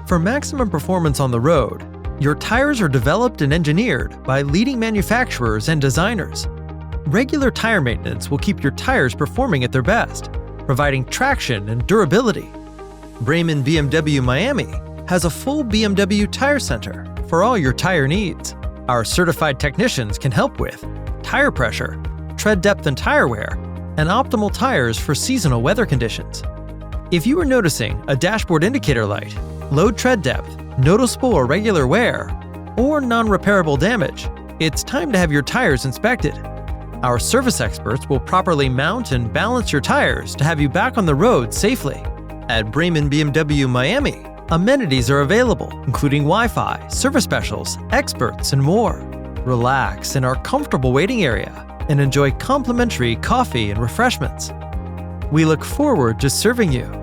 For maximum performance on the road, your tires are developed and engineered by leading manufacturers and designers. Regular tire maintenance will keep your tires performing at their best, providing traction and durability. Braman BMW Miami has a full BMW tire center for all your tire needs. Our certified technicians can help with tire pressure, tread depth and tire wear, and optimal tires for seasonal weather conditions. If you are noticing a dashboard indicator light, low tread depth, noticeable or irregular wear, or non-repairable damage, it's time to have your tires inspected. Our service experts will properly mount and balance your tires to have you back on the road safely. At Braman BMW Miami, amenities are available, including Wi-Fi, service specials, experts, and more. Relax in our comfortable waiting area and enjoy complimentary coffee and refreshments. We look forward to serving you.